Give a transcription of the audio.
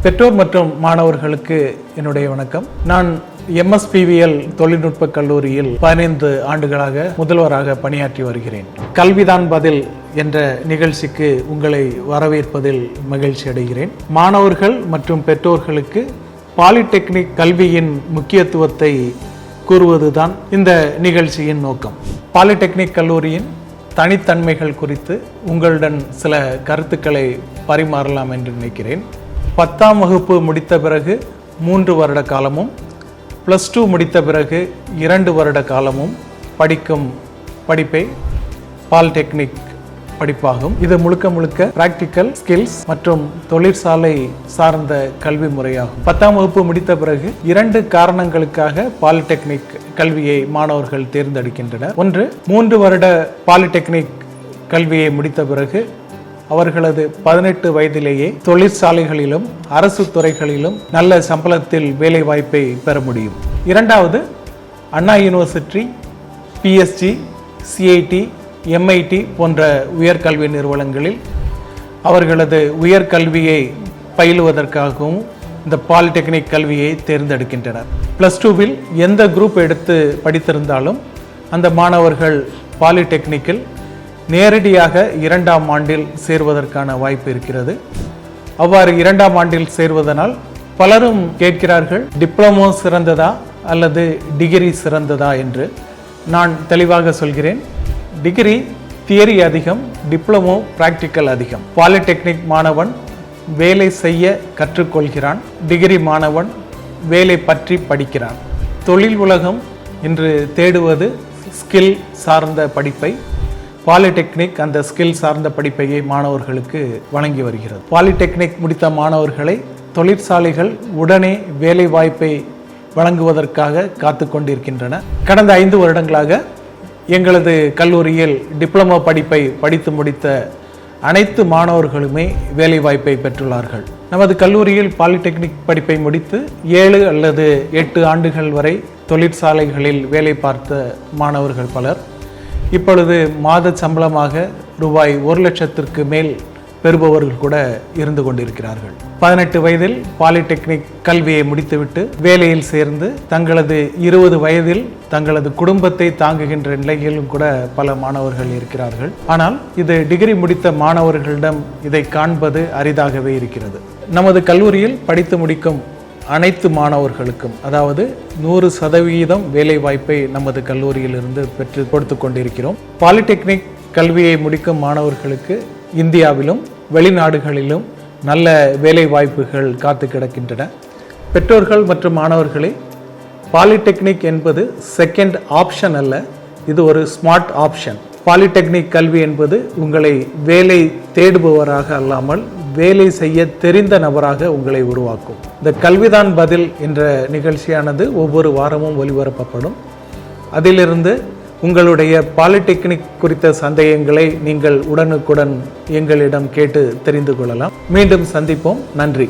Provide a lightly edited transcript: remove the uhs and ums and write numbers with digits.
பெற்றோர் மற்றும் மாணவர்களுக்கு என்னுடைய வணக்கம். நான் MSPVL தொழில்நுட்ப கல்லூரியில் 15 ஆண்டுகளாக முதல்வராக பணியாற்றி வருகிறேன். கல்விதான் பதில் என்ற நிகழ்ச்சிக்கு உங்களை வரவேற்பதில் மகிழ்ச்சி அடைகிறேன். மாணவர்கள் மற்றும் பெற்றோர்களுக்கு பாலிடெக்னிக் கல்வியின் முக்கியத்துவத்தை கூறுவதுதான் இந்த நிகழ்ச்சியின் நோக்கம். பாலிடெக்னிக் கல்லூரியின் தனித்தன்மைகள் குறித்து உங்களுடன் சில கருத்துக்களை பரிமாறலாம் என்று நினைக்கிறேன். 10ஆம் வகுப்பு முடித்த பிறகு 3 வருட காலமும், +2 முடித்த பிறகு 2 வருட காலமும் படிக்கும் படிப்பை பாலிடெக்னிக் படிப்பாகும். இது முழுக்க பிராக்டிக்கல் ஸ்கில்ஸ் மற்றும் தொழிற்சாலை சார்ந்த கல்வி முறையாகும். 10ஆம் வகுப்பு முடித்த பிறகு 2 காரணங்களுக்காக பாலிடெக்னிக் கல்வியை மாணவர்கள் தேர்ந்தெடுக்கின்றனர். ஒன்று, 3 வருட பாலிடெக்னிக் கல்வியை முடித்த பிறகு அவர்களது 18 வயதிலேயே தொழிற்சாலைகளிலும் அரசு துறைகளிலும் நல்ல சம்பளத்தில் வேலை வாய்ப்பை பெற முடியும். இரண்டாவது, அண்ணா யூனிவர்சிட்டி, PSG, CIT, MIT போன்ற உயர்கல்வி நிறுவனங்களில் அவர்களது உயர்கல்வியை பயிலுவதற்காகவும் இந்த பாலிடெக்னிக் கல்வியை தேர்ந்தெடுக்கின்றனர். +2வில் எந்த குரூப் எடுத்து படித்திருந்தாலும் அந்த மாணவர்கள் பாலிடெக்னிக்கில் நேரடியாக 2ஆம் ஆண்டில் சேர்வதற்கான வாய்ப்பு இருக்கிறது. அவ்வாறு 2ஆம் ஆண்டில் சேர்வதனால் பலரும் கேட்கிறார்கள், டிப்ளமோ சிறந்ததா அல்லது டிகிரி சிறந்ததா என்று. நான் தெளிவாக சொல்கிறேன், டிகிரி தியரி அதிகம், டிப்ளமோ பிராக்டிக்கல் அதிகம். பாலிடெக்னிக் மாணவன் வேலை செய்ய கற்றுக்கொள்கிறான், டிகிரி மாணவன் வேலை பற்றி படிக்கிறான். தொழில் உலகம் இன்று தேடுவது ஸ்கில் சார்ந்த படிப்பை. பாலிடெக்னிக் அந்த ஸ்கில் சார்ந்த படிப்பையை மாணவர்களுக்கு வழங்கி வருகிறது. பாலிடெக்னிக் முடித்த மாணவர்களை தொழிற்சாலைகள் உடனே வேலை வாய்ப்பை வழங்குவதற்காக காத்து கொண்டிருக்கின்றன. கடந்த 5 வருடங்களாக எங்களது கல்லூரியில் டிப்ளமோ படிப்பை படித்து முடித்த அனைத்து மாணவர்களுமே வேலை வாய்ப்பை பெற்றுள்ளார்கள். நமது கல்லூரியில் பாலிடெக்னிக் படிப்பை முடித்து 7 அல்லது 8 ஆண்டுகள் வரை தொழிற்சாலைகளில் வேலை பார்த்த மாணவர்கள் பலர் இப்பொழுது மாத சம்பளமாக ரூபாய் 1 லட்சத்திற்கு மேல் பெறுபவர்கள் கூட இருந்து கொண்டிருக்கிறார்கள். 18 வயதில் பாலிடெக்னிக் கல்வியை முடித்துவிட்டு வேலையில் சேர்ந்து தங்களது 20 வயதில் தங்களது குடும்பத்தை தாங்குகின்ற நிலையிலும் கூட பல மாணவர்கள் இருக்கிறார்கள். ஆனால் இது டிகிரி முடித்த மாணவர்களிடம் இதை காண்பது அரிதாகவே இருக்கிறது. நமது கல்லூரியில் படித்து முடிக்கும் அனைத்து மாணவர்களுக்கும், அதாவது 100% வேலை வாய்ப்பை நமது கல்லூரியிலிருந்து பெற்று கொடுத்து கொண்டிருக்கிறோம். பாலிடெக்னிக் கல்வியை முடிக்கும் மாணவர்களுக்கு இந்தியாவிலும் வெளிநாடுகளிலும் நல்ல வேலை வாய்ப்புகள் காத்து கிடக்கின்றன. பெற்றோர்கள் மற்றும் மாணவர்களை, பாலிடெக்னிக் என்பது செகண்ட் ஆப்ஷன் அல்ல, இது ஒரு ஸ்மார்ட் ஆப்ஷன். பாலிடெக்னிக் கல்வி என்பது உங்களை வேலை தேடுபவராக அல்லாமல் வேலை செய்ய தெரிந்த நபராக உங்களை உருவாக்கும். இந்த கல்விதான் பதில் என்ற நிகழ்ச்சியானது ஒவ்வொரு வாரமும் ஒளிபரப்பப்படும். அதிலிருந்து உங்களுடைய பாலிடெக்னிக் குறித்த சந்தேகங்களை நீங்கள் உடனுக்குடன் எங்களிடம் கேட்டு தெரிந்து கொள்ளலாம். மீண்டும் சந்திப்போம். நன்றி.